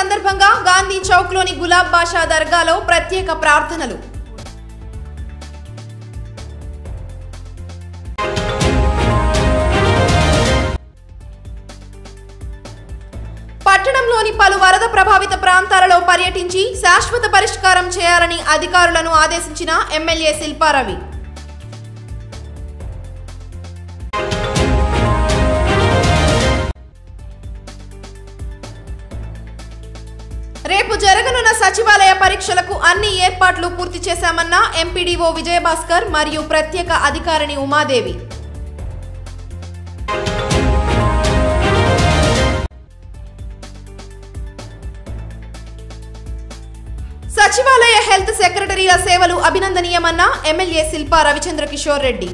సందర్భంగా గాంధీ చౌక్లోని గులాబ్ బాషా దర్గాలో ప్రత్యేక ప్రార్థనలు. పట్టణంలోని పలు వరద ప్రభావిత ప్రాంతాలలో పర్యటించి శాశ్వత పరిష్కారం చేయాలని అధికారులను ఆదేశించిన ఎమ్మెల్యే శిల్పారవి. రేపు జరగనున్న సచివాలయ పరీక్షలకు అన్ని ఏర్పాట్లు పూర్తి చేశామన్న ఎంపీడీఓ విజయభాస్కర్ మరియు ప్రత్యేక అధికారిణి ఉమాదేవి. సచివాలయ హెల్త్ సెక్రటరీల సేవలు అభినందనీయమన్న ఎమ్మెల్యే శిల్పా రవిచంద్ర కిషోర్ రెడ్డి.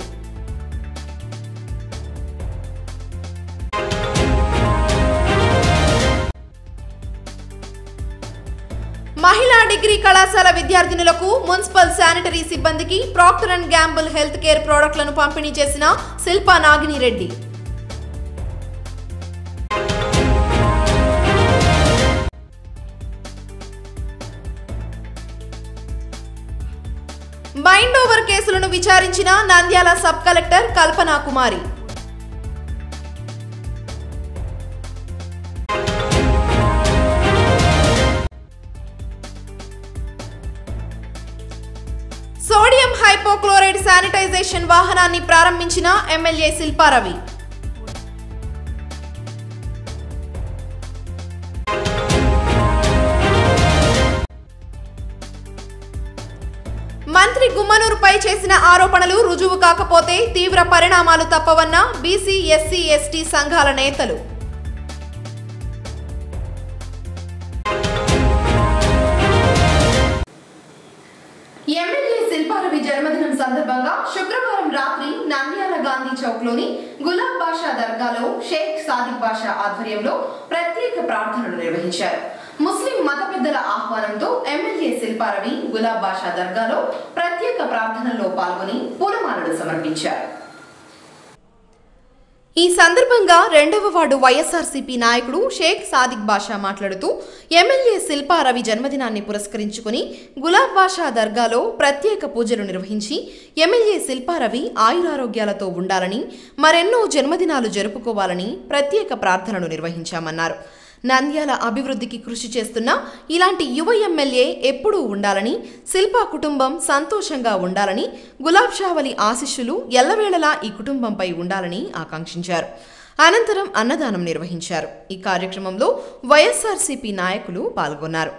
మహిళా డిగ్రీ కళాశాల విద్యార్థినులకు మున్సిపల్ శానిటరీ సిబ్బందికి Procter and Gamble health care ప్రోడక్ట్లను పంపిణీ చేసిన శిల్పా నాగినిరెడ్డి. మైండ్ ఓవర్ కేసులను విచారించిన Nandyal sub collector Kalpana Kumari. Sodium hypochloride sanitization వాహనాన్ని ప్రారంభించిన ఎమ్మెల్యే శిల్పారవి. మంత్రి గుమ్మనూరుపై చేసిన ఆరోపణలు రుజువు కాకపోతే తీవ్ర పరిణామాలు తప్పవన్న బీసీ ఎస్సీ ఎస్టీ సంఘాల నేతలు. ఎమ్మెల్యే శిల్పారవి జన్మదినం సందర్భంగా శుక్రవారం రాత్రి నంద్యాల గాంధీ చౌక్లోని గులాబ్ బాషా దర్గాలో షేక్ సాదిక్ బాషా ఆధ్వర్యంలో ప్రత్యేక ప్రార్థనలు నిర్వహించారు. ముస్లిం మత పెద్దల ఆహ్వానంతో ఎమ్మెల్యే శిల్పారవి గులాబ్ బాషా దర్గాలో ప్రత్యేక ప్రార్థనల్లో పాల్గొని పూలమాలలు సమర్పించారు. ఈ సందర్భంగా 2వ వార్డు వైఎస్ఆర్సీపీ నాయకుడు షేక్ సాదిక్ బాషా మాట్లాడుతూ ఎమ్మెల్యే శిల్పారవి జన్మదినాన్ని పురస్కరించుకుని గులాబ్ బాషా దర్గాలో ప్రత్యేక పూజలు నిర్వహించి ఎమ్మెల్యే శిల్పారవి ఆయురారోగ్యాలతో ఉండాలని మరెన్నో జన్మదినాలు జరుపుకోవాలని ప్రత్యేక ప్రార్థనలు నిర్వహించామన్నారు. నంద్యాల అభివృద్ధికి కృషి చేస్తున్న ఇలాంటి యువ ఎమ్మెల్యే ఎప్పుడూ ఉండాలని, శిల్పా కుటుంబం సంతోషంగా ఉండాలని, గులాబ్ షావలి ఆశీస్సులు ఎల్లవేళలా ఈ కుటుంబంపై ఉండాలని ఆకాంక్షించారు. అనంతరం అన్నదానం నిర్వహించారు. ఈ కార్యక్రమంలో వైఎస్ఆర్సీపీ నాయకులు పాల్గొన్నారు.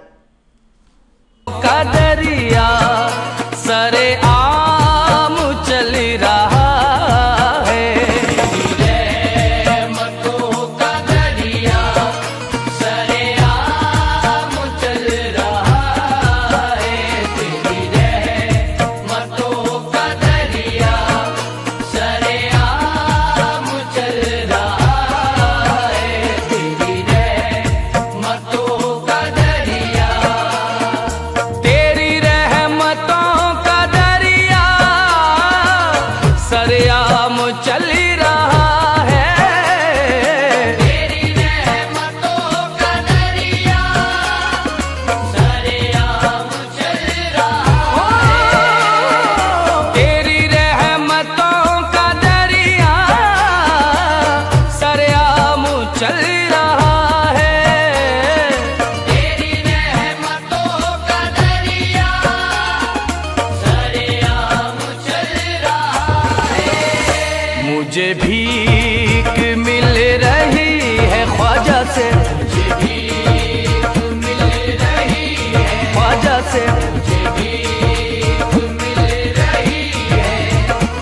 मुझे भीख मिल रही है ख्वाजा से, मुझे भीख मिल रही है ख्वाजा से, मुझे भीख मिल रही है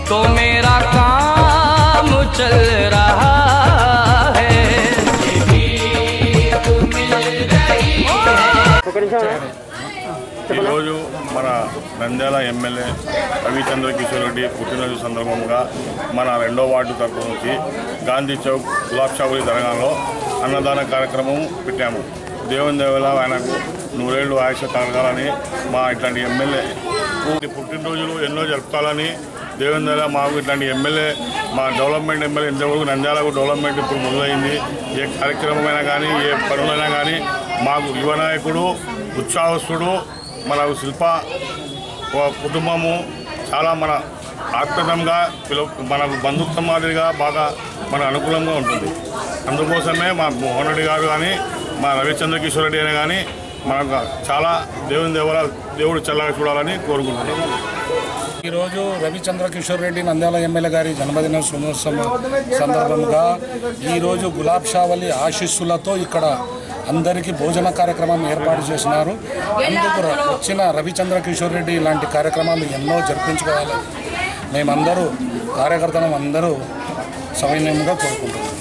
तो मेरा काम चल रहा है, मुझे भीख मिल रही है। ఈరోజు మన నంద్యాల ఎమ్మెల్యే రవిచంద్ర కిషోర్ రెడ్డి పుట్టినరోజు సందర్భంగా మన 2వ వార్డు తరపు నుంచి గాంధీ చౌక్ గులాబ్ షావలి దర్గాలో అన్నదాన కార్యక్రమం పెట్టాము. దేవుని దేవల ఆయనకు 100 ఏళ్ళు ఆయుష కలగాలని, మా ఇట్లాంటి ఎమ్మెల్యే పుట్టినరోజులు ఎన్నో జరుపుకోవాలని దేవుని దేవల మాకు ఇట్లాంటి ఎమ్మెల్యే, మా డెవలప్మెంట్ ఎమ్మెల్యే ఇంతవరకు నంద్యాలకు డెవలప్మెంట్ ఇప్పుడు మొదలైంది. ఏ కార్యక్రమమైనా కానీ, ఏ పనులైనా కానీ మాకు యువ నాయకుడు, ఉత్సాహస్తుడు, మన శిల్ప కుటుంబము చాలా మన ఆత్మీయంగా మన బంధుత్వం మాదిరిగా బాగా మన అనుకూలంగా ఉంటుంది. అందుకోసమే మా మోహన్ రెడ్డి గారు కానీ మా రవిచంద్ర కిషోర్ రెడ్డి అయినా కానీ మనకు చాలా దేవుడు చల్లగా చూడాలని కోరుకుంటున్నాం. ఈరోజు రవిచంద్ర కిషోర్ రెడ్డి నంద్యాల ఎమ్మెల్యే గారి జన్మదిన శుభోత్సవం సందర్భంగా ఈరోజు గులాబ్ షావలి ఆశీస్సులతో ఇక్కడ అందరికీ భోజన కార్యక్రమం ఏర్పాటు చేసినారు. అందుకు వచ్చిన రవిచంద్ర కిషోర్ రెడ్డి ఇలాంటి కార్యక్రమాలు ఎన్నో జరిపించుకోవాలి మేమందరూ కార్యకర్తలు అందరూ సవినయంగా కోరుకుంటున్నాం.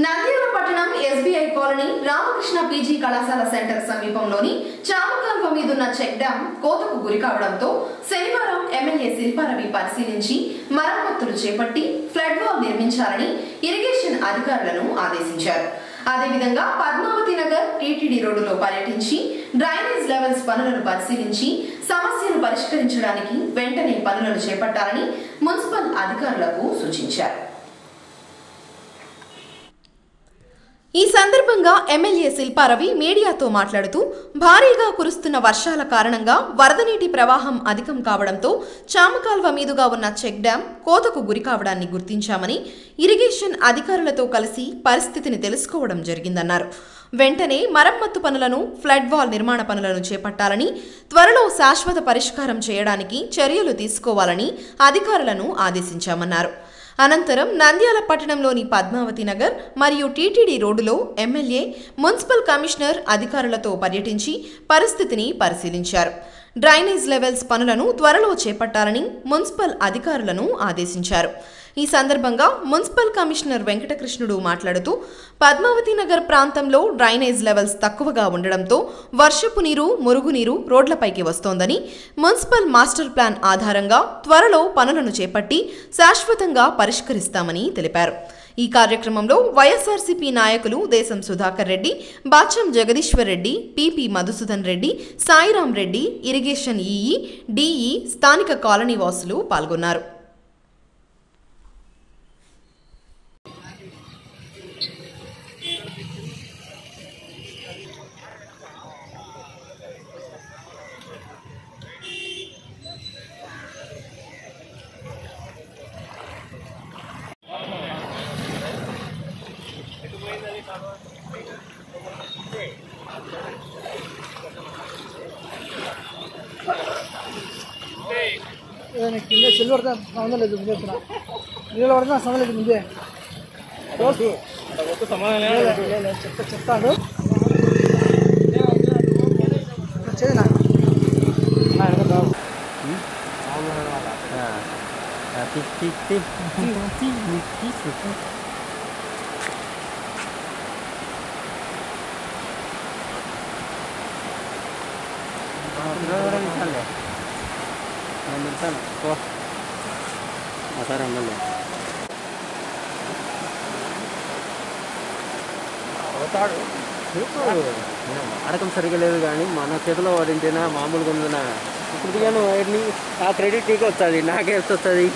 నంద్యాల పట్టణం ఎస్బీఐ కాలనీ రామకృష్ణ పీజీ కళాశాల సెంటర్ సమీపంలోని చామకాల్వ మీదున్న చెక్ డ్యాం కోతకు గురి కావడంతో శనివారం ఎమ్మెల్యే శిల్పారవి పరిశీలించి మరమ్మతులు చేపట్టి ఫ్లడ్ వాల్ నిర్మించాలని ఇరిగేషన్ అధికారులను ఆదేశించారు. అదేవిధంగా పద్మావతి నగర్ టీటీడీ రోడ్డులో పర్యటించి డ్రైనేజ్ లెవెల్స్ పనులను పరిశీలించి సమస్యను పరిష్కరించడానికి వెంటనే పనులను చేపట్టాలని మున్సిపల్ అధికారులకు సూచించారు. ఈ సందర్భంగా ఎమ్మెల్యే శిల్పారవి మీడియాతో మాట్లాడుతూ భారీగా కురుస్తున్న వర్షాల కారణంగా వరద నీటి ప్రవాహం అధికం కావడంతో చామకాల్వ మీదుగా ఉన్న చెక్ డ్యాం కోతకు గురి కావడాన్ని గుర్తించామని ఇరిగేషన్ అధికారులతో కలిసి పరిస్థితిని తెలుసుకోవడం జరిగిందన్నారు. వెంటనే మరమ్మత్తు పనులను, ఫ్లడ్ వాల్ నిర్మాణ పనులను చేపట్టాలని, త్వరలో శాశ్వత పరిష్కారం చేయడానికి చర్యలు తీసుకోవాలని అధికారులను ఆదేశించామన్నారు. అనంతరం నంద్యాల పట్టణంలోని పద్మావతి నగర్ మరియు టీటీడీ రోడ్డులో ఎమ్మెల్యే, మున్సిపల్ కమిషనర్ అధికారులతో పర్యటించి పరిస్థితిని పరిశీలించారు. డ్రైనేజ్ లెవెల్స్ పనులను త్వరలో చేపట్టాలని మున్సిపల్ అధికారులను ఆదేశించారు. ఈ సందర్భంగా మున్సిపల్ కమిషనర్ వెంకటకృష్ణుడు మాట్లాడుతూ పద్మావతి నగర్ ప్రాంతంలో డ్రైనేజ్ లెవెల్స్ తక్కువగా ఉండడంతో వర్షపు నీరు, మురుగునీరు రోడ్లపైకి వస్తోందని, మున్సిపల్ మాస్టర్ ప్లాన్ ఆధారంగా త్వరలో పనులను చేపట్టి శాశ్వతంగా పరిష్కరిస్తామని తెలిపారు. ఈ కార్యక్రమంలో వైఎస్ఆర్సీపీ నాయకులు Desam Sudhakar Reddy, Bacham Jagadishwar Reddy, PP Madhusudan Reddy, Sairam Reddy, irrigation EE, DE, స్థానిక కాలనీ వాసులు పాల్గొన్నారు. కింద సిల్వర్ సంబంధం లేదు, ముందే నీళ్ళు పడినా సంబంధం లేదు. ముందే చెప్తాడు చేదినా అడకం సరిగా లేదు కానీ మన చేతిలో వాడింటేనా మామూలుగా ఉందనా ఇప్పుడు కానీ వాటిని ఆ క్రెడిట్ నీకు వస్తుంది, నాకే వస్తుంది.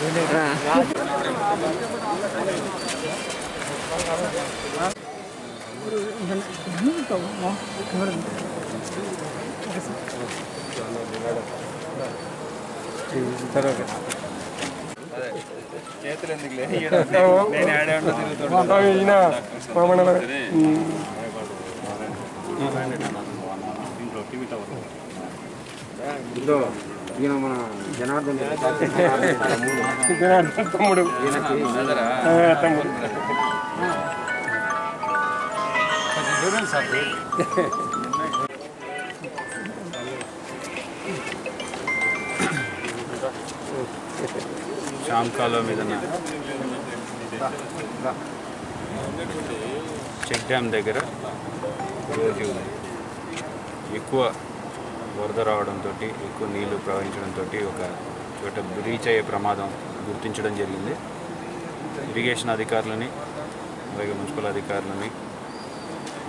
చేతులు ఎందుకు ఈయన మన జనార్దన్ తమ్ముడు చామకాల్వ మీద చెక్ డ్యామ్ దగ్గర రోజు ఎక్కువ వరద రావడంతో, ఎక్కువ నీళ్లు ప్రవహించడంతో ఒక చోట బ్రీచ్ అయ్యే ప్రమాదం గుర్తించడం జరిగింది. ఇరిగేషన్ అధికారులని, అలాగే మున్సిపల్ అధికారులని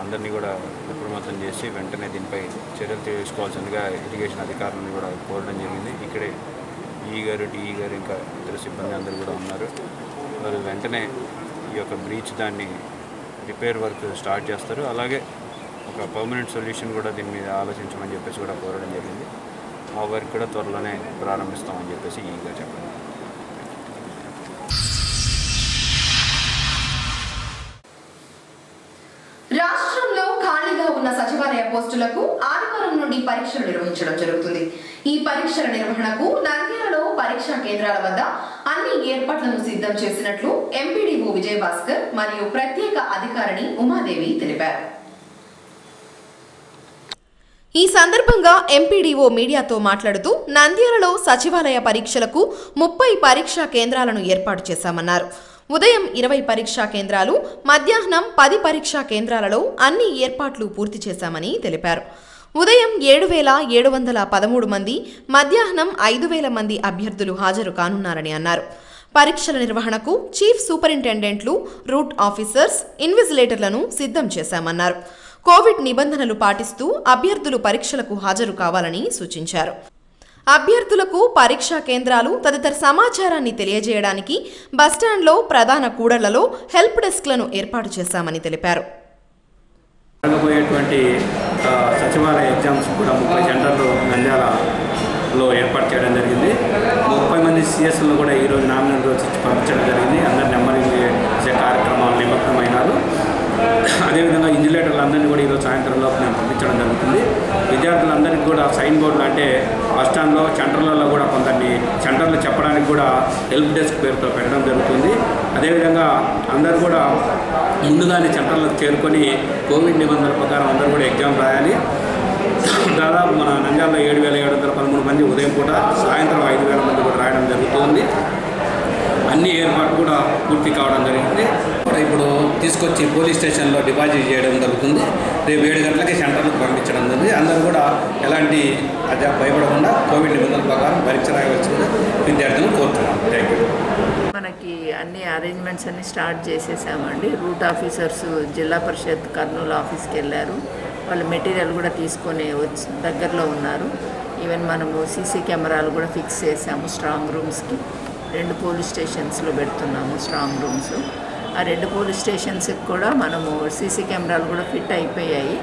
అందరినీ కూడా అప్రమత్తం చేసి వెంటనే దీనిపై చర్యలు తీసుకోవాల్సిందిగా ఇరిగేషన్ అధికారులను కూడా కోరడం జరిగింది. ఇక్కడే ఈ గారు, డిఈ గారు, ఇంకా ఇతర సిబ్బంది అందరూ కూడా ఉన్నారు. వారు వెంటనే ఈ యొక్క బ్రీచ్ దాన్ని రిపేర్ వర్క్ స్టార్ట్ చేస్తారు. అలాగే ఒక పర్మనెంట్ సొల్యూషన్ కూడా దీని మీద ఆలోచించమని చెప్పేసి కూడా కోరడం జరిగింది. ఆ వర్క్ కూడా త్వరలోనే ప్రారంభిస్తామని చెప్పేసి ఈగా చెప్పండి. రాష్ట్రంలో ఖాళీగా ఉన్న సచివాలయ పోస్టులకు ఆదివారం నుండి పరీక్షలు నిర్వహించడం జరుగుతుంది. ఈ పరీక్షల నిర్వహణకు నంద్యాలలో పరీక్షా కేంద్రాల వద్ద అన్ని ఏర్పాట్లను సిద్ధం చేసినట్లు ఎంపీడీఓ విజయభాస్కర్ మరియు ప్రత్యేక అధికారిని ఉమాదేవి తెలిపారు. ఈ సందర్భంగా ఎంపీడీఓ మీడియాతో మాట్లాడుతూ నంద్యాలలో సచివాలయ పరీక్షలకు 30 పరీక్షా కేంద్రాలను ఏర్పాటు చేశామన్నారు. ఉదయం 20 పరీక్షా కేంద్రాలు, మధ్యాహ్నం 10 పరీక్షా కేంద్రాలలో అన్ని ఏర్పాట్లు పూర్తి చేశామని తెలిపారు. ఉదయం 7,713 మంది, మధ్యాహ్నం 5,000 మంది అభ్యర్థులు హాజరు కానున్నారని అన్నారు. పరీక్షల నిర్వహణకు చీఫ్ సూపరింటెండెంట్లు, రూట్ ఆఫీసర్స్, ఇన్విజిలేటర్లను సిద్ధం చేశామన్నారు. కోవిడ్ నిబంధనలు పాటిస్తూ అభ్యర్థులు పరీక్షలకు హాజరు కావాలని సూచించారు. అభ్యర్థులకు పరీక్షా కేంద్రాలు తదితర సమాచారాన్ని తెలియజేయడానికి బస్టాండ్లో ప్రధాన కూడళ్లలో హెల్ప్ డెస్క్లను ఏర్పాటు చేశామని తెలిపారు. జరగబోయేటువంటి సచివాలయ ఎగ్జామ్స్ కూడా 30 సెంటర్లు నంద్యాలలో ఏర్పాటు చేయడం జరిగింది. 30 మంది సిఎస్లను కూడా ఈరోజు నామినల్ రోజు ఇచ్చి పంపించడం జరిగింది. అందరు నెంబరింగ్ చేసే కార్యక్రమాలు నిమగ్నమైనారు. అదేవిధంగా ఇన్జిలేటర్లందరినీ కూడా ఈరోజు సాయంత్రంలోపు మేము పంపించడం జరుగుతుంది. విద్యార్థులందరికీ కూడా సైన్ బోర్డులు అంటే బస్టాండ్లో సెంటర్లలో కూడా కొందరిని సెంటర్లు చెప్పడానికి కూడా హెల్ప్ డెస్క్ పేరుతో పెట్టడం జరుగుతుంది. అదేవిధంగా అందరూ కూడా ముందుగానే సెంటర్లకు చేరుకొని కోవిడ్ నిబంధనల ప్రకారం అందరూ కూడా ఎగ్జామ్ రాయాలి. దాదాపు మన నంద్యాలలో 7,713 మంది ఉదయం పూట, సాయంత్రం 5,000 మంది కూడా రాయడం జరుగుతుంది. అన్ని ఏర్పాట్లు కూడా పూర్తి కావడం జరిగింది. ఇప్పుడు తీసుకొచ్చి పోలీస్ స్టేషన్లో డిపాజిట్ చేయడం జరుగుతుంది. రేపు 7 గంటలకి సెంటర్లకు పంపించడం జరుగుతుంది. అందరూ కూడా ఎలాంటి భయపడకుండా కోవిడ్ నిబంధనల ప్రకారం పరీక్ష రాయవలసింది విద్యార్థులను కోరుతున్నాం. Thank you. మనకి అన్ని అరేంజ్మెంట్స్ అన్ని స్టార్ట్ చేసేసామండి. రూట్ ఆఫీసర్స్ జిల్లా పరిషత్ కర్నూలు ఆఫీస్కి వెళ్ళారు. వాళ్ళు మెటీరియల్ కూడా తీసుకొని వచ్చి దగ్గరలో ఉన్నారు. ఈవెన్ మనము సీసీ కెమెరాలు కూడా ఫిక్స్ చేసాము. స్ట్రాంగ్ రూమ్స్కి 2 పోలీస్ స్టేషన్స్లో పెడుతున్నాము స్ట్రాంగ్ రూమ్స్. ఆ 2 పోలీస్ స్టేషన్స్కి కూడా మనము సీసీ కెమెరాలు కూడా ఫిట్ అయిపోయాయి.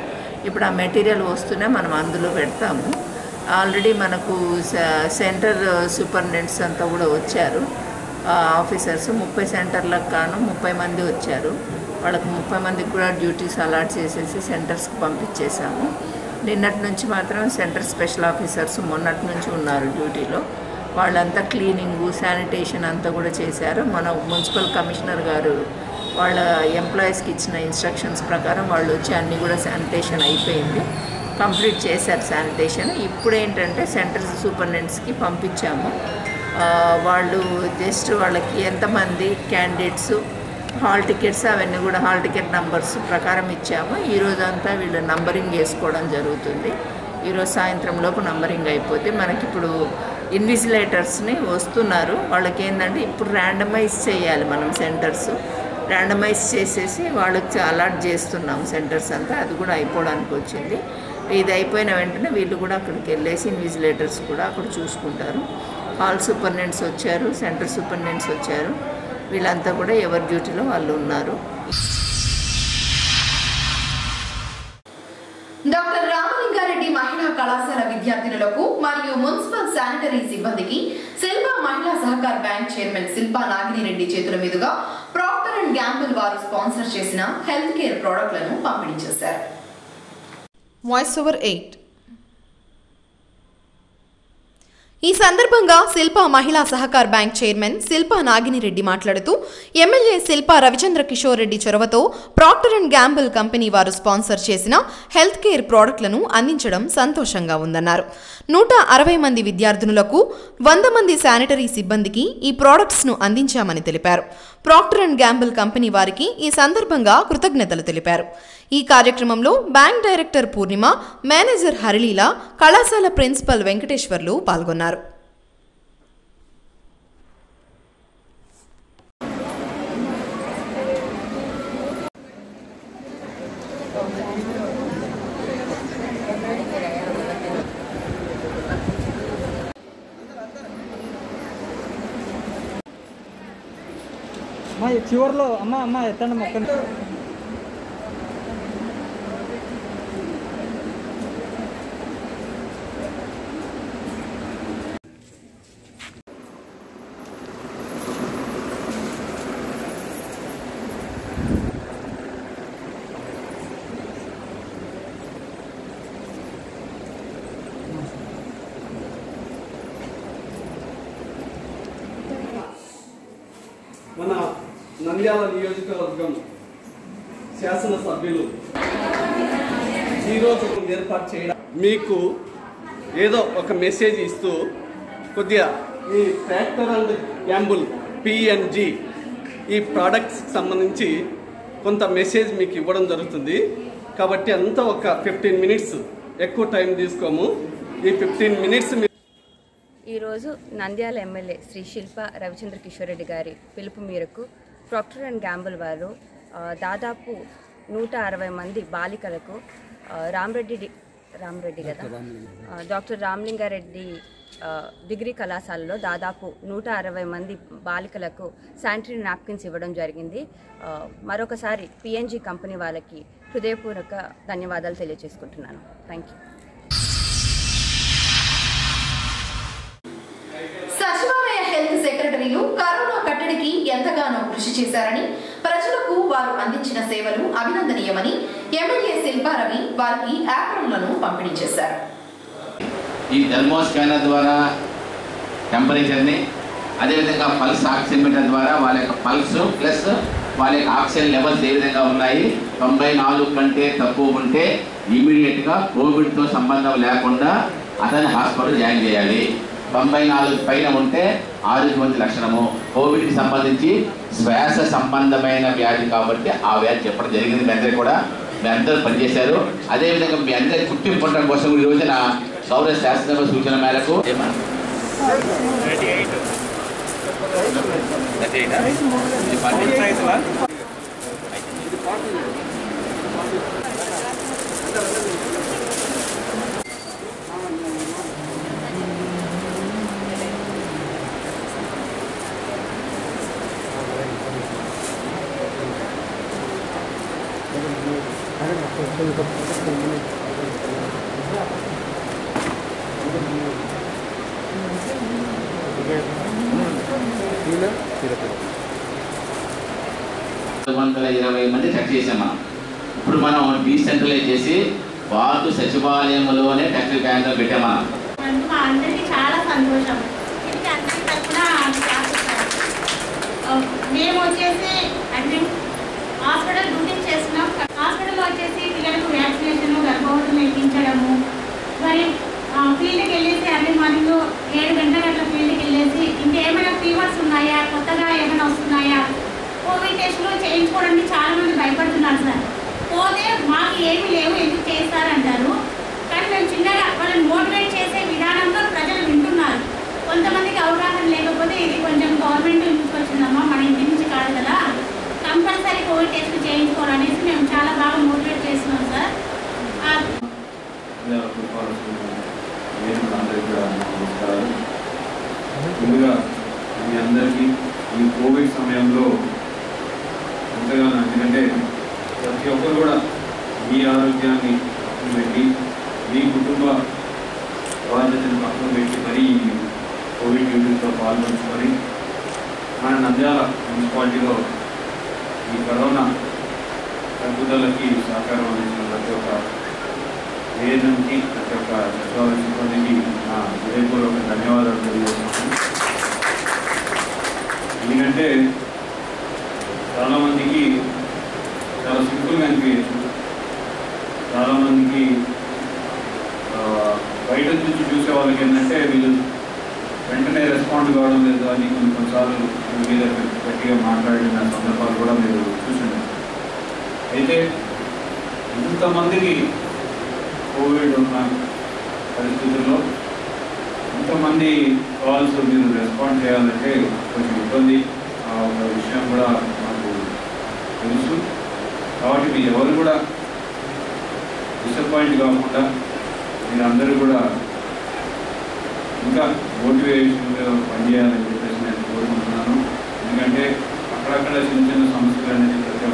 ఇప్పుడు ఆ మెటీరియల్ వస్తూనే మనం అందులో పెడతాము. ఆల్రెడీ మనకు సెంటర్ సూపరింటెండెంట్స్ అంతా కూడా వచ్చారు. ఆఫీసర్స్ 30 సెంటర్లకు కాను 30 మంది వచ్చారు. వాళ్ళకు 30 మందికి కూడా డ్యూటీస్ అలాట్ చేసేసి సెంటర్స్కి పంపించేసాము. నిన్నటి నుంచి మాత్రం సెంటర్ స్పెషల్ ఆఫీసర్స్ మొన్నటి నుంచి ఉన్నారు డ్యూటీలో. వాళ్ళంతా క్లీనింగు, శానిటేషన్ అంతా కూడా చేశారు. మన మున్సిపల్ కమిషనర్ గారు వాళ్ళ ఎంప్లాయీస్కి ఇచ్చిన ఇన్స్ట్రక్షన్స్ ప్రకారం వాళ్ళు వచ్చి అన్నీ కూడా శానిటేషన్ అయిపోయింది, కంప్లీట్ చేశారు శానిటేషన్. ఇప్పుడు ఏంటంటే సెంటర్ సూపరింటెండెంట్స్కి పంపించాము. వాళ్ళు జస్ట్ వాళ్ళకి ఎంతమంది క్యాండిడేట్స్, హాల్ టికెట్స్ అవన్నీ కూడా హాల్ టికెట్ నంబర్స్ ప్రకారం ఇచ్చాము. ఈరోజు అంతా వీళ్ళు నంబరింగ్ వేసుకోవడం జరుగుతుంది. ఈరోజు సాయంత్రం లోపు నంబరింగ్ అయిపోతే మనకిప్పుడు ఇన్విజిలేటర్స్ని వస్తున్నారు. వాళ్ళకి ఏంటంటే ఇప్పుడు ర్యాండమైజ్ చేయాలి మనం సెంటర్స్. ర్యాండమైజ్ చేసేసి వాళ్ళకి అలాట్ చేస్తున్నాం సెంటర్స్ అంతా. అది కూడా అయిపోవడానికి వచ్చింది. ఇది అయిపోయిన వెంటనే వీళ్ళు కూడా అక్కడికి వెళ్ళేసి ఇన్విజిలేటర్స్ కూడా అక్కడ చూసుకుంటారు. హాల్ సూపరింటెండెంట్స్ వచ్చారు, సెంటర్ సూపరింటెండెంట్స్ వచ్చారు. వీళ్ళంతా కూడా ఎవరి డ్యూటీలో వాళ్ళు ఉన్నారు. డాక్టర్ రామలింగారెడ్డి మహిళా కళాశాల విద్యార్థినులకు మరియు మున్సిపల్ శానిటరీ సిబ్బందికి శిల్ప మహిళా సహకార్ బ్యాంక్ చైర్మన్ శిల్పా నాగినిరెడ్డి చేతుల మీదుగా ప్రాక్టర్ అండ్ గ్యాంబుల్ వారు స్పాన్సర్ చేసిన హెల్త్ కేర్ ప్రోడక్ట్లను పంపిణీ చేశారు. Voice over 8. ఈ సందర్భంగా శిల్ప మహిళా సహకార్ బ్యాంక్ చైర్మన్ శిల్పా నాగినిరెడ్డి మాట్లాడుతూ ఎమ్మెల్యే శిల్పా రవిచంద్ర కిషోర్ రెడ్డి చొరవతో ప్రాక్టర్ అండ్ గ్యాంబుల్ కంపెనీ వారు స్పాన్సర్ చేసిన హెల్త్ కేర్ ప్రోడక్ట్లను అందించడం సంతోషంగా ఉందన్నారు. 160 మంది విద్యార్థినులకు 100 మంది శానిటరీ సిబ్బందికి ఈ ప్రోడక్ట్స్ను అందించామని తెలిపారు. ప్రాక్టర్ అండ్ గ్యాంబుల్ కంపెనీ వారికి ఈ సందర్భంగా కృతజ్ఞతలు తెలిపారు. ఈ కార్యక్రమంలో బ్యాంక్ డైరెక్టర్ పూర్ణిమ, మేనేజర్ హరిలీల, కళాశాల ప్రిన్సిపల్ వెంకటేశ్వర్లు పాల్గొన్నారు. చివర్లో అమ్మ ఎత్తండి మొక్కని. మన నంద్యాల నియోజకవర్గం శాసనసభ్యులు ఈరోజు ఏర్పాటు చేయడం మీకు ఏదో ఒక మెసేజ్ ఇస్తూ కొద్దిగా ఈ ట్రాక్టర్ అండ్ గ్యాంబుల్ పిఎన్జి ఈ ప్రోడక్ట్స్కి సంబంధించి కొంత మెసేజ్ మీకు ఇవ్వడం జరుగుతుంది. కాబట్టి అంతా ఒక 15 మినిట్స్, ఎక్కువ టైం తీసుకోము. ఈ 15 మినిట్స్ ఈరోజు నంద్యాల ఎమ్మెల్యే శ్రీ శిల్ప రవిచంద్ర కిషోర్ రెడ్డి గారి పిలుపు మేరకు ప్రాక్టర్ అండ్ గ్యాంబుల్ వారు దాదాపు 160 మంది బాలికలకు రామరెడ్డి కదా డాక్టర్ రామలింగారెడ్డి డిగ్రీ కళాశాలలో దాదాపు 160 మంది బాలికలకు శానిటరీ నాప్కిన్స్ ఇవ్వడం జరిగింది. మరొకసారి పిఎన్జి కంపెనీ వాళ్ళకి హృదయపూర్వక ధన్యవాదాలు తెలియజేసుకుంటున్నాను. Thank you. సచివాలయ హెల్త్ సెక్రటరీలు కరోనా కట్టడికి ఎంతగానో కృషి చేశారని, ప్రజలకు వారు అందించిన సేవలు అభినందనీయమని ఎమ్మెల్యే శిల్పారవి వారికి యాప్రాన్లను పంపిణీ చేశారు. ఈ థర్మో స్కానర్ ద్వారా టెంపరేచర్ని, అదేవిధంగా పల్స్ ఆక్సిమీటర్ ద్వారా వాళ్ళ యొక్క పల్స్ ప్లస్ వాళ్ళ యొక్క ఆక్సిజన్ లెవెల్స్ ఏ విధంగా ఉన్నాయి, 94 కంటే తక్కువ ఉంటే ఇమీడియట్గా కోవిడ్తో సంబంధం లేకుండా అతన్ని హాస్పిటల్ జాయిన్ చేయాలి. 94 పైన ఉంటే ఆరోగ్యవంతి లక్షణము. కోవిడ్కి సంబంధించి శ్వాస సంబంధమైన వ్యాధి కాబట్టి ఆ వ్యాధి చెప్పడం జరిగింది. మీ అందరూ కూడా మీ అందరూ పనిచేశారు. అదేవిధంగా మీ అందరి గుర్తింపు ఉండడం కోసం ఈ రోజున గౌరవ శాసనసభ సూచన మేరకు మంది టెస్ట్ చేసాం. ఇప్పుడు మనం డీసెంట్రలైజ్ చేసి వార్డు సచివాలయంలోనే టెస్ట్ కేంద్రం పెట్టాం. మా అందరికీ చాలా సంతోషం. మేము వచ్చేసి హాస్పిటల్ డ్యూటీ చేస్తున్నాం. హాస్పిటల్లో వచ్చేసి పిల్లలకు వ్యాక్సినేషన్, గర్భవతులు ఎక్కించడము, మరి ఫీల్డ్కి వెళ్ళేసి అర్లీ మార్నింగ్ 7 గంటల అట్లా ఫీల్డ్కి వెళ్ళేసి ఇంకేమైనా ఫీవర్స్ ఉన్నాయా, కొత్తగా ఏమైనా వస్తున్నాయా, కోవిడ్ టెస్టులు చేయించుకోవడానికి చాలామంది భయపడుతున్నారు సార్. పోతే మాకు ఏమీ లేవు, ఎందుకు చేస్తారంటారు. కానీ మేము చిన్నగా వాళ్ళని మోటివేట్ చేసే విధానంలో ప్రజలు వింటున్నారు. కొంతమందికి అవగాహన లేకపోతే ఇది కొంచెం గవర్నమెంట్ నుంచి వచ్చిందమ్మా, మన ఇంటి నుంచి కాదు కదా, కంపల్సరీ కోవిడ్ టెస్ట్ చేయించుకోవాలనేసి మేము చాలా బాగా మోటివేట్ చేస్తున్నాం సార్. ముందుగా మీ అందరికీ ఈ కోవిడ్ సమయంలో ఎంతగానో, ఎందుకంటే ప్రతి ఒక్కరు కూడా మీ ఆరోగ్యాన్ని పక్కన పెట్టి, మీ కుటుంబ బాధ్యతను పక్కన పెట్టి మరీ కోవిడ్ డ్యూటీతో పాల్గొంచుకొని మన నంద్యాల మున్సిపాలిటీలో ఈ కరోనా తగ్గుదలకి సహకారం అందించిన ప్రతి ఒక్క ఏజెంట్కి, ప్రతి ఒక్క సచివాలయ సిబ్బందికి నా హృదయపూర్వక ధన్యవాదాలు తెలియజేస్తున్నాను. ఎందుకంటే చాలామందికి చాలా సింపుల్గా అనిపించచ్చు. చాలామందికి బయట నుంచి చూసే వాళ్ళకి ఏంటంటే వీళ్ళు వెంటనే రెస్పాండ్ కావడం లేదు అని కొన్నిసార్లు మీద గట్టిగా మాట్లాడిన సందర్భాలు కూడా మీరు చూసింటారు. అయితే ఇంతమందికి కోవిడ్ ఉన్న పరిస్థితుల్లో ఇంతమంది కాల్స్ మీరు రెస్పాండ్ చేయాలంటే కొంచెం ఇబ్బంది. ఒక విషయం కూడా మాకు తెలుసు. కాబట్టి మీరు ఎవరు కూడా డిసప్పాయింట్ కాకుండా మీరందరూ కూడా ఇంకా మోటివేషన్గా పనిచేయాలని చెప్పేసి నేను కోరుకుంటున్నాను. ఎందుకంటే అక్కడక్కడ చిన్న చిన్న సమస్యలు అనేది ప్రతి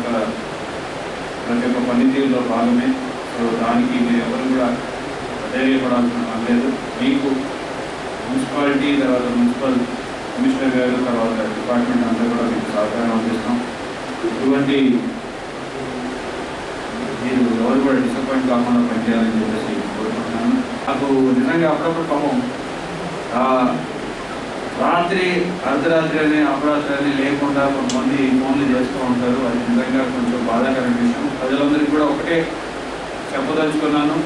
ఒక్క పనితీరులో భాగమే. సో దానికి మీరు ఎవరు కూడా ధైర్యపడాల్సిన పని లేదు. మీకు మున్సిపాలిటీ తర్వాత మున్సిపల్ కమిషనర్ గారు తర్వాత డిపార్ట్మెంట్ అంతా కూడా మీకు సహకారం అందిస్తాం. ఇటువంటి మీరు ఎవరు కూడా డిసప్పాయింట్ కాకుండా పనిచేయాలని చెప్పేసి కోరుకుంటున్నాను. నాకు నిజంగా అప్పుడప్పుడు పాపం రాత్రి అర్ధరాత్రి అని అపరాత్రి అని లేకుండా కొంతమంది ఫోన్లు చేస్తూ ఉంటారు. అది నిజంగా కొంచెం బాధాకరమైన విషయం. ప్రజలందరికీ కూడా ఒకటే చెప్పదలుచుకున్నాను.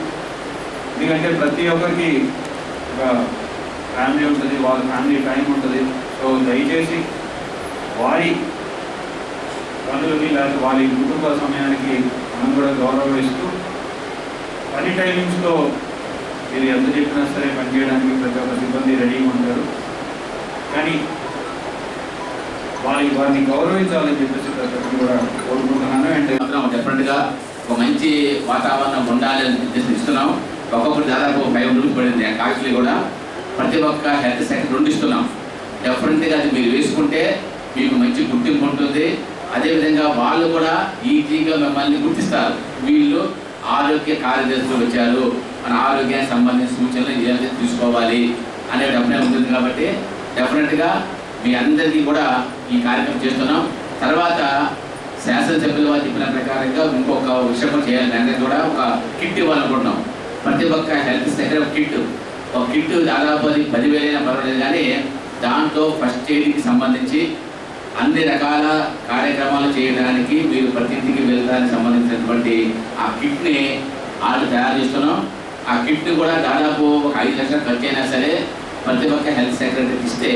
ఎందుకంటే ప్రతి ఒక్కరికి ఒక ఫ్యామిలీ ఉంటుంది, వాళ్ళ ఫ్యామిలీ టైం ఉంటుంది. సో దయచేసి వారి పనులకి లేకపోతే వారి కుటుంబ సమయానికి మనం కూడా గౌరవం ఇస్తూ పని టైమింగ్స్లో మీరు ఎంత చెప్పినా సరే పనిచేయడానికి ప్రతి ఒక్క సిబ్బంది రెడీగా ఉంటారు. కానీ వారిని గౌరవించాలని చెప్పేసి ప్రతి ఒక్కరు కూడా కోరుకుంటున్నాను. అండ్ డెఫినెట్గా ఒక మంచి వాతావరణం ఉండాలి అని ఇస్తున్నాం. ఒక్కొక్కటి దాదాపు 5 రూపీస్ పడింది కాస్ట్లీ కూడా. ప్రతి ఒక్క హెల్త్ సెక్టర్ 2 ఇస్తున్నాం. డెఫినెట్గా అది మీరు వేసుకుంటే మీకు మంచి గుర్తింపు ఉంటుంది. అదేవిధంగా వాళ్ళు కూడా ఈజీగా మిమ్మల్ని గుర్తిస్తారు. వీళ్ళు ఆరోగ్య కార్యదర్శులు వచ్చారు, మన ఆరోగ్యానికి సంబంధించిన సూచనలు ఏదైతే తీసుకోవాలి అనే డెఫినెట్ ఉంటుంది. కాబట్టి డెఫినెట్గా మీ అందరికీ కూడా ఈ కార్యక్రమం చేస్తున్నాం. తర్వాత శాసనసభ్యులు వారు చెప్పిన ప్రకారంగా ఇంకొక విషయం చేయాలి. అందరికీ కూడా ఒక కిట్ ఇవ్వాలనుకుంటున్నాం. ప్రతి ఒక్క హెల్త్ సెక్టర్ ఒక కిట్ దాదాపు 10,000 అయినా పర్వాలేదు. కానీ దాంట్లో ఫస్ట్ ఎయిడ్కి సంబంధించి అన్ని రకాల కార్యక్రమాలు చేయడానికి మీరు ప్రతి ఇంటికి వెళ్ళడానికి సంబంధించినటువంటి ఆ కిట్ని వాళ్ళు తయారు చేస్తున్నాం. ఆ కిట్ని కూడా దాదాపు ఒక 5 లక్షలు ఖర్చు అయినా సరే ప్రతి ఒక్క హెల్త్ సెక్రటరీకి ఇస్తే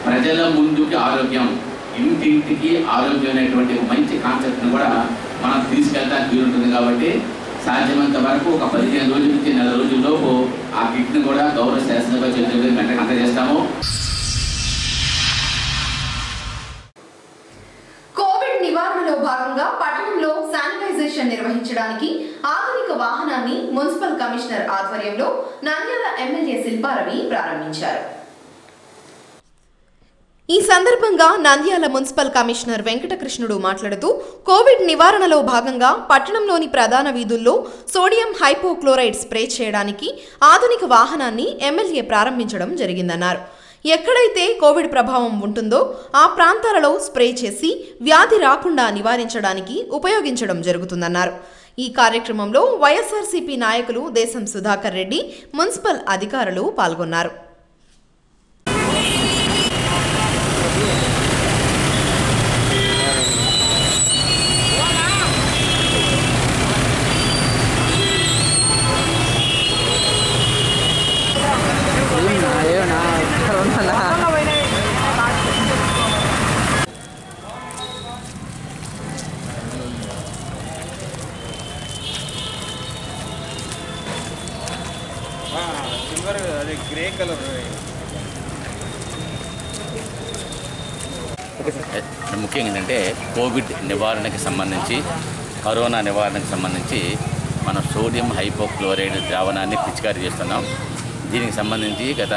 ప్రజల ముందుకి ఆరోగ్యం, ఇంటింటికి ఆరోగ్యం అనేటువంటి ఒక మంచి కాన్సెప్ట్ని కూడా మనం తీసుకెళ్ళడానికి వీలుంటుంది. కాబట్టి సాధ్యమైనంత వరకు ఒక 15 రోజుల నుంచి 4 రోజుల్లోపు ఆ కిట్ని కూడా గౌరవ శాసనసభ చేతుల వెంటనే అందజేస్తాము. కోవిడ్ నివారణలో భాగంగా పట్టణంలో శానిటైజేషన్ నిర్వహించడానికి ఆధునిక వాహనాన్ని మున్సిపల్ కమిషనర్ ఆధ్వర్యంలో నంద్యాల ఎమ్మెల్యే శిల్పారవి ప్రారంభించారు. ఈ సందర్భంగా నంద్యాల మున్సిపల్ కమిషనర్ వెంకటకృష్ణుడు మాట్లాడుతూ కోవిడ్ నివారణలో భాగంగా పట్టణంలోని ప్రధాన వీధుల్లో సోడియం హైపోక్లోరైడ్ స్ప్రే చేయడానికి ఆధునిక వాహనాన్ని ఎమ్మెల్యే ప్రారంభించడం జరిగిందన్నారు. ఎక్కడైతే కోవిడ్ ప్రభావం ఉంటుందో ఆ ప్రాంతాలలో స్ప్రే చేసి వ్యాధి రాకుండా నివారించడానికి ఉపయోగించడం జరుగుతుందన్నారు. ఈ కార్యక్రమంలో వైఎస్ఆర్సీపీ నాయకులు దేశం సుధాకర్ రెడ్డి, మున్సిపల్ అధికారులు పాల్గొన్నారు. గ్రే కలర్ ముఖ్యంగా ఏంటంటే కోవిడ్ నివారణకి సంబంధించి, కరోనా నివారణకు సంబంధించి మనం సోడియం హైపోక్లోరైడ్ ద్రావణాన్ని పిచికారీ చేస్తున్నాం. దీనికి సంబంధించి గత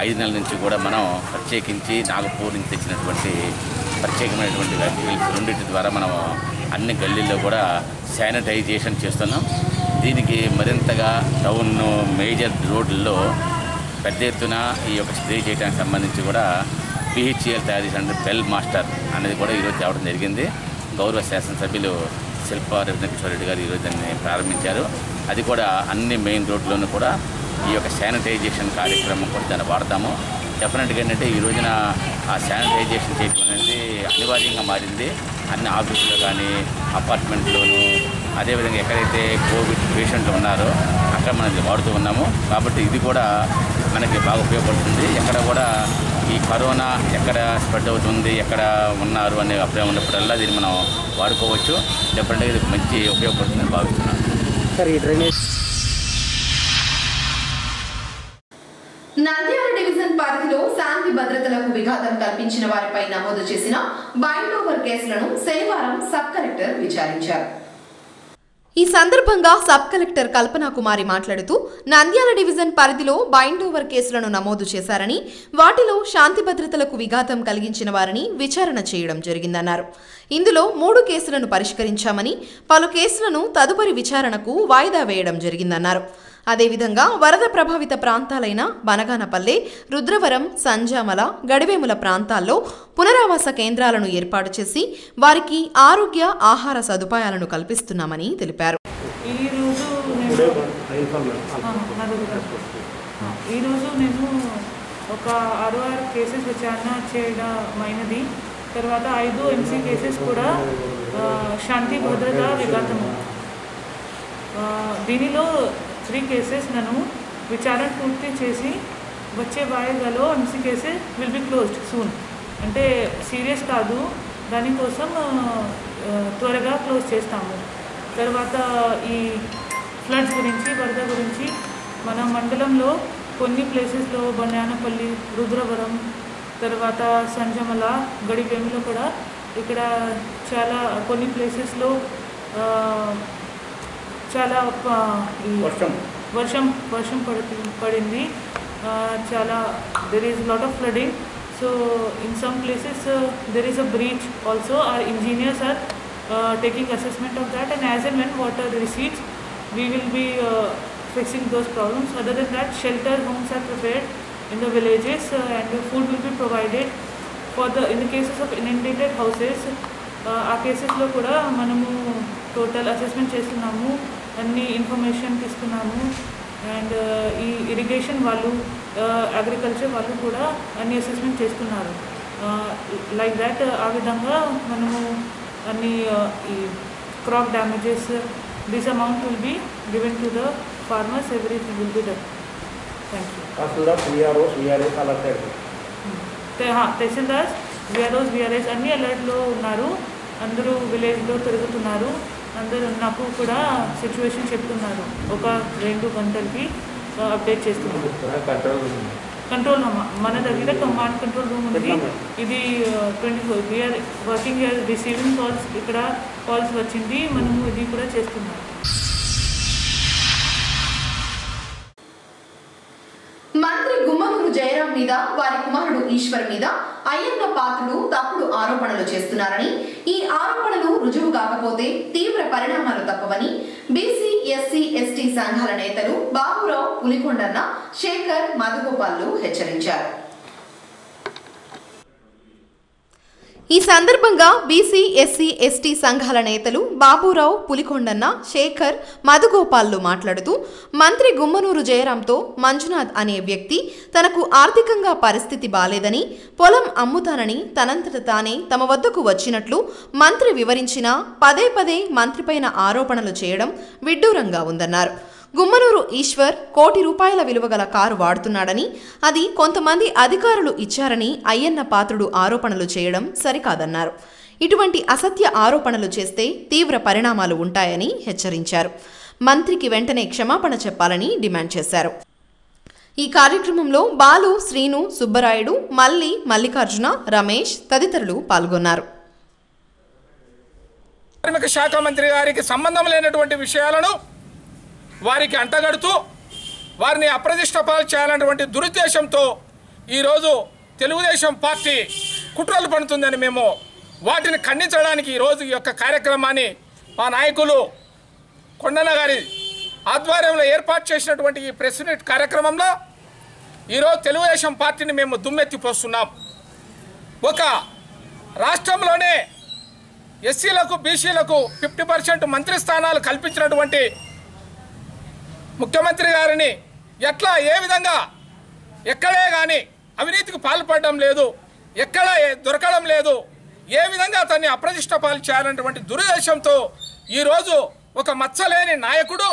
5 నెలల నుంచి కూడా మనం ప్రత్యేకించి నాగపూర్ నుంచి తెచ్చినటువంటి ప్రత్యేకమైనటువంటి వెహికల్స్ 2 ద్వారా మనం అన్ని గల్లీల్లో కూడా శానిటైజేషన్ చేస్తున్నాం. దీనికి మరింతగా టౌన్ మేజర్ రోడ్లలో పెద్ద ఎత్తున ఈ యొక్క స్ప్రే చేయడానికి సంబంధించి కూడా PHCL తయారు చేసిన బెల్ మాస్టర్ అనేది కూడా ఈరోజు తేవడం జరిగింది. గౌరవ శాసనసభ్యులు శిల్పా రవికిషోర్ రెడ్డి గారు ఈరోజు దాన్ని ప్రారంభించారు. అది కూడా అన్ని మెయిన్ రోడ్లోనూ కూడా ఈ యొక్క శానిటైజేషన్ కార్యక్రమం కూడా దాన్ని వాడతాము. డెఫినెట్గా ఏంటంటే ఈ రోజున ఆ శానిటైజేషన్ చేయడం అనేది అనివార్యంగా మారింది. అన్ని ఆఫీసులో కానీ అపార్ట్మెంట్లోనూ, అదేవిధంగా ఎక్కడైతే కోవిడ్ పేషెంట్లు ఉన్నారో అక్కడ మనం ఇది వాడుతూ ఉన్నాము. కాబట్టి ఇది కూడా మనకి బాగా ఉపయోగపడుతుంది. ఎక్కడ కూడా ఈ కరోనా ఎక్కడ స్ప్రెడ్ అవుతుంది, ఎక్కడ ఉన్నారు అనే అభిప్రాయం ఉన్నప్పుడల్లా దీన్ని మనం వాడుకోవచ్చు. డెఫినెట్గా ఇది మంచి ఉపయోగపడుతుందని భావిస్తున్నాను. సార్ ఈ డ్రైనేజ్ నంద్యాల డివిజన్ పరిధిలో శాంతి భద్రతలకు విఘాతం కల్పించిన వారిపై నమోదు చేసిన బైండ్ ఓవర్ కేసులను శనివారం సబ్ కలెక్టర్ విచారించారు. ఈ సందర్భంగా సబ్ కలెక్టర్ కల్పనా కుమారి మాట్లాడుతూ నంద్యాల డివిజన్ పరిధిలో బైండ్ ఓవర్ కేసులను నమోదు చేశారని వాటిలో శాంతి భద్రతలకు విఘాతం కలిగించిన వారిని విచారణ చేయడం జరిగిందన్నారు. ఇందులో 3 కేసులను పరిష్కరించామని పలు కేసులను తదుపరి విచారణకు వాయిదా వేయడం జరిగిందన్నారు. అదేవిధంగా వరద ప్రభావిత ప్రాంతాలైన బనగానపల్లె, రుద్రవరం, సంజామల, గడివేముల ప్రాంతాల్లో పునరావాస కేంద్రాలను ఏర్పాటు చేసి వారికి ఆరోగ్య ఆహార సదుపాయాలను కల్పిస్తున్నామని తెలిపారు. ఈరోజు నేను ఒక 66 కేసెస్ విచారణ చేయడమైనది. తర్వాత 5 MC కేసెస్ కూడా శాంతి భద్రత విఘాతము. దీనిలో 3 కేసెస్ నన్ను విచారణ పూర్తి చేసి వచ్చే వాయిదాలో MC cases will be closed soon. అంటే సీరియస్ కాదు, దానికోసం త్వరగా క్లోజ్ చేస్తాము. తర్వాత ఈ ఫ్లడ్స్ గురించి, వరద గురించి మన మండలంలో కొన్ని ప్లేసెస్లో బనానపల్లి, రుద్రవరం, తర్వాత సంజమల, గడివేములో కూడా ఇక్కడ చాలా కొన్ని ప్లేసెస్లో చాలా వర్షం పడింది. చాలా there is lot of flooding. So in some places there is a breach also. Our engineers are taking assessment of that, and as and when water recedes we will be fixing those problems. Other than that, shelter homes are prepared in the villages and food will be provided for in the cases of inundated houses. ఆ కేసెస్లో కూడా మనము total assessment చేస్తున్నాము, అన్ని information తీసుకున్నాము. And ఈ irrigation వాళ్ళు, agriculture వాళ్ళు కూడా అన్ని అసెస్మెంట్ చేస్తున్నారు. లైక్ దాట్ ఆ విధంగా మనము అన్ని ఈ crop damages, this amount will be given to the farmers, everything will be done. Thank you. Tahsildars, VROs, VRS అన్ని అలర్ట్లో ఉన్నారు. అందరూ విలేజ్లో తిరుగుతున్నారు. అందరూ నాకు కూడా సిచ్యువేషన్ చెప్తున్నారు. ఒక 2 గంటలకి అప్డేట్ చేస్తున్నారు. కంట్రోల్ రూమ్ మన దగ్గర కమాండ్ కంట్రోల్ రూమ్ ఉంది. ఇది 24 వీఆర్ వర్కింగ్, రిసీవింగ్ కాల్స్. ఇక్కడ కాల్స్ వచ్చింది, మనము ఇది కూడా చేస్తున్నాం. మంత్రి గుమ్మనూరు జయరాం మీద, వారి కుమారుడు ఈశ్వర్ మీద అయ్యన్న పాత్రుడు తప్పుడు ఆరోపణలు చేస్తున్నారని, ఈ ఆరోపణలు రుజువు కాకపోతే తీవ్ర పరిణామాలు తప్పవని బీసీ, ఎస్సీ, ఎస్టీ సంఘాల నేతలు బాబురావు, పులికొండన్న, శేఖర్, మధుగోపాల్లు హెచ్చరించారు. ఈ సందర్భంగా బీసీ, ఎస్సీ, ఎస్టీ సంఘాల నేతలు బాబురావు, పులికొండన్న, శేఖర్, మధుగోపాల్లు మాట్లాడుతూ మంత్రి గుమ్మనూరు జయరాంతో మంజునాథ్ అనే వ్యక్తి తనకు ఆర్థికంగా పరిస్థితి బాలేదని, పొలం అమ్ముతానని తనంతట తానే తమ వద్దకు వచ్చినట్లు మంత్రి వివరించినా పదే పదే మంత్రిపైన ఆరోపణలు చేయడం విడ్డూరంగా ఉందన్నారు. గుమ్మనూరు ఈశ్వర్ ₹1,00,00,000 విలువగల కారు వాడుతున్నాడని, అది కొంతమంది అధికారులు ఇచ్చారని అయ్యన్న పాత్రుడు ఆరోపణలు చేయడం సరికాదన్నారు. ఇటువంటి అసత్య ఆరోపణలు చేస్తే తీవ్ర పరిణామాలు ఉంటాయని హెచ్చరించారు. మంత్రికి వెంటనే క్షమాపణ చెప్పాలని డిమాండ్ చేశారు. ఈ కార్యక్రమంలో బాలు, శ్రీను, సుబ్బరాయుడు, మల్లి, మల్లికార్జున, రమేష్ తదితరులు పాల్గొన్నారు. కార్మిక శాఖ మంత్రి గారికి సంబంధం లేనటువంటి విషయాలను వారికి అంటగడుతూ వారిని అప్రతిష్టపాలు చేయాలన్నటువంటి దురుద్దేశంతో ఈరోజు తెలుగుదేశం పార్టీ కుట్రలు పడుతుందని మేము వాటిని ఖండించడానికి ఈరోజు ఈ యొక్క కార్యక్రమాన్ని మా నాయకులు కొండన్న గారి ఆధ్వర్యంలో ఏర్పాటు చేసినటువంటి ఈ ప్రెస్ మీట్ కార్యక్రమంలో ఈరోజు తెలుగుదేశం పార్టీని మేము దుమ్మెత్తిపోస్తున్నాం. ఒక రాష్ట్రంలోనే ఎస్సీలకు, బీసీలకు 50% మంత్రి స్థానాలు కల్పించినటువంటి ముఖ్యమంత్రి గారిని ఎట్లా, ఏ విధంగా, ఎక్కడే కానీ అవినీతికి పాల్పడడం లేదు, ఎక్కడ దొరకడం లేదు, ఏ విధంగా అతన్ని అప్రతిష్ట పాలు చేయాలన్నటువంటి దురుద్దేశంతో ఈరోజు ఒక మచ్చలేని నాయకుడు,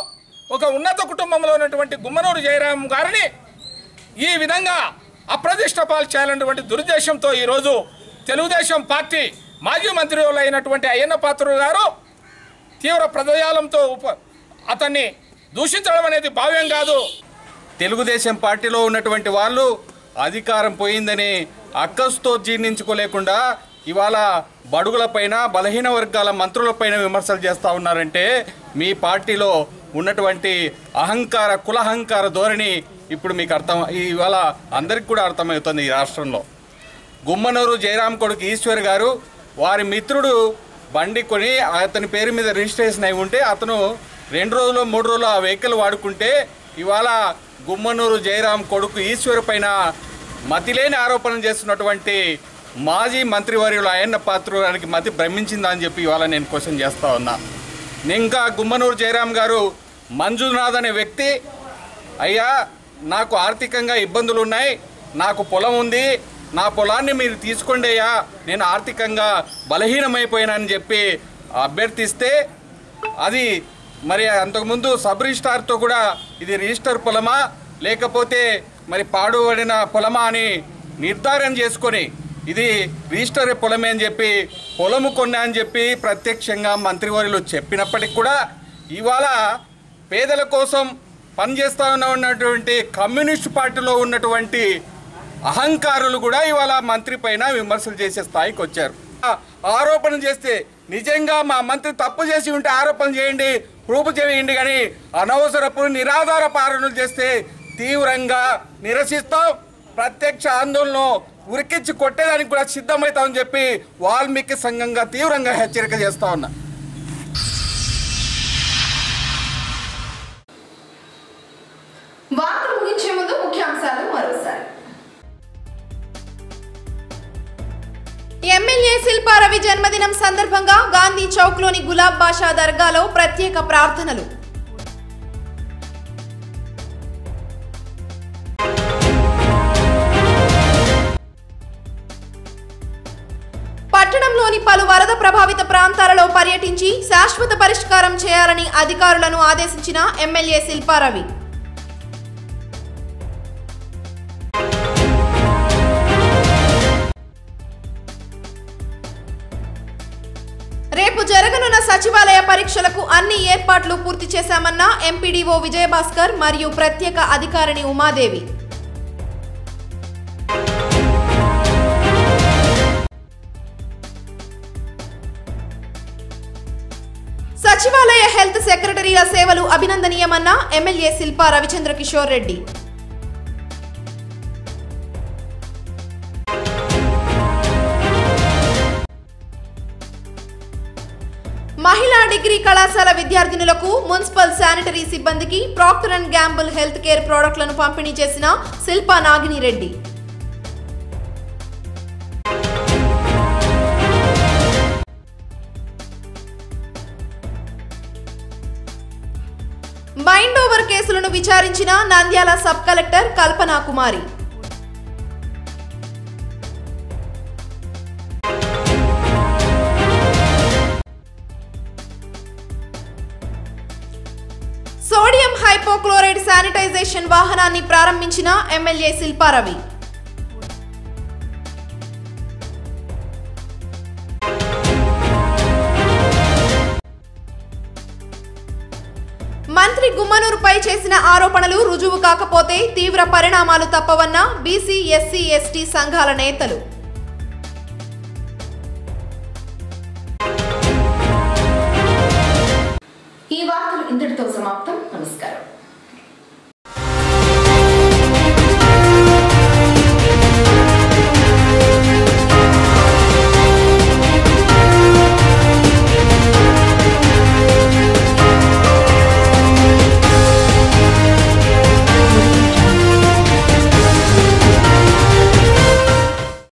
ఒక ఉన్నత కుటుంబంలో ఉన్నటువంటి గుమ్మనూరు జయరాం గారిని ఈ విధంగా అప్రతిష్ట పాలు చేయాలన్నటువంటి దురుద్దేశంతో ఈరోజు తెలుగుదేశం పార్టీ మాజీ మంత్రులు అయినటువంటి అయ్యన్న పాత్రుడు గారు తీవ్ర పదజాలంతో అతన్ని దూషించడం అనేది భావ్యం కాదు. తెలుగుదేశం పార్టీలో ఉన్నటువంటి వాళ్ళు అధికారం పోయిందని అక్కసుతో జీర్ణించుకోలేకుండా ఇవాళ బడుగులపైన, బలహీన వర్గాల మంత్రులపైన విమర్శలు చేస్తూ ఉన్నారంటే మీ పార్టీలో ఉన్నటువంటి అహంకార కులహంకార ధోరణి ఇప్పుడు మీకు ఇవాళ అందరికి కూడా అర్థమవుతుంది. ఈ రాష్ట్రంలో గుమ్మనూరు జయరాం కొడుకు ఈశ్వర్ గారు వారి మిత్రుడు బండి కొని అతని పేరు మీద రిజిస్ట్రేషన్ అయి ఉంటే అతను 2 రోజులు 3 రోజులు ఆ వెహికల్ వాడుకుంటే ఇవాళ గుమ్మనూరు జయరాం కొడుకు ఈశ్వర్ పైన మతిలేని ఆరోపణలు చేస్తున్నటువంటి మాజీ మంత్రివర్యులు అయ్యన్న పాత్రునికి మతి భ్రమించిందా అని చెప్పి ఇవాళ నేను క్వశ్చన్ చేస్తూ ఉన్నా. ఇంకా గుమ్మనూరు జయరాం గారు మంజునాథ్ అనే వ్యక్తి, అయ్యా నాకు ఆర్థికంగా ఇబ్బందులు ఉన్నాయి, నాకు పొలం ఉంది, నా పొలాన్ని మీరు తీసుకోండి అయ్యా, నేను ఆర్థికంగా బలహీనమైపోయానని చెప్పి అభ్యర్థిస్తే అది మరి అంతకుముందు సబ్ రిజిస్టార్తో కూడా ఇది రిజిస్టర్ పొలమా లేకపోతే మరి పాడుబడిన పొలమా అని నిర్ధారణ చేసుకొని ఇది రిజిస్టర్ పొలమే అని చెప్పి పొలము కొన్నా అని చెప్పి ప్రత్యక్షంగా మంత్రివర్యులు చెప్పినప్పటికి కూడా ఇవాళ పేదల కోసం పనిచేస్తూ ఉన్నటువంటి కమ్యూనిస్ట్ పార్టీలో ఉన్నటువంటి అహంకారులు కూడా ఇవాళ మంత్రి పైన విమర్శలు చేసే స్థాయికి వచ్చారు. ఆరోపణ చేస్తే నిజంగా మా మంత్రి తప్పు చేసి ఉంటే ఆరోపణ చేయండి, ప్రూఫ్ చేయండి, కానీ అనవసరపు నిరాధార ఆరోపణలు చేస్తే తీవ్రంగా నిరసిస్తాం, ప్రత్యక్ష ఆందోళన ఉరికించి కొట్టేదానికి కూడా సిద్ధమవుతామని చెప్పి వాల్మీకి సంఘంగా తీవ్రంగా హెచ్చరిక చేస్తా ఉన్నా. వార్తలు ముగించే ముందు ముఖ్యాంశాలు మరోసారి. ఎమ్మెల్యే శిల్పా రవి జన్మదినం సందర్భంగా గాంధీ చౌక్లోని గులాబ్ బాషా దర్గాలో ప్రత్యేక ప్రార్థనలు. పట్టణంలోని పలు వరద ప్రభావిత ప్రాంతాలలో పర్యటించి శాశ్వత పరిష్కారం చేయాలని అధికారులను ఆదేశించిన ఎమ్మెల్యే శిల్పా రవి. రేపు జరగనున్న సచివాలయ పరీక్షలకు అన్ని ఏర్పాట్లు పూర్తి చేశామన్న ఎంపీడీఓ విజయభాస్కర్ మరియు ప్రత్యేక అధికారిణి ఉమాదేవి. సచివాలయ హెల్త్ సెక్రటరీల సేవలు అభినందనీయమన్న ఎమ్మెల్యే శిల్పా రవిచంద్ర కిషోర్ రెడ్డి. మహిళా డిగ్రీ కళాశాల విద్యార్థినులకు మున్సిపల్ శానిటరీ సిబ్బందికి Procter and Gamble health care ప్రోడక్ట్లను పంపిణీ చేసిన శిల్పా నాగినిరెడ్డి. మైండ్ ఓవర్ కేసులను విచారించిన Nandyal sub collector Kalpana Kumari. Sodium hypochloride sanitization వాహనాన్ని ప్రారంభించిన ఎమ్మెల్యే శిల్పా రవి. మంత్రి గుమ్మనూరుపై చేసిన ఆరోపణలు రుజువు కాకపోతే తీవ్ర పరిణామాలు తప్పవన్న బీసీ ఎస్సీ ఎస్టీ సంఘాల నేతలు. ఈ వార్తలు ఇంతటితో సమాప్తం. నమస్కారం.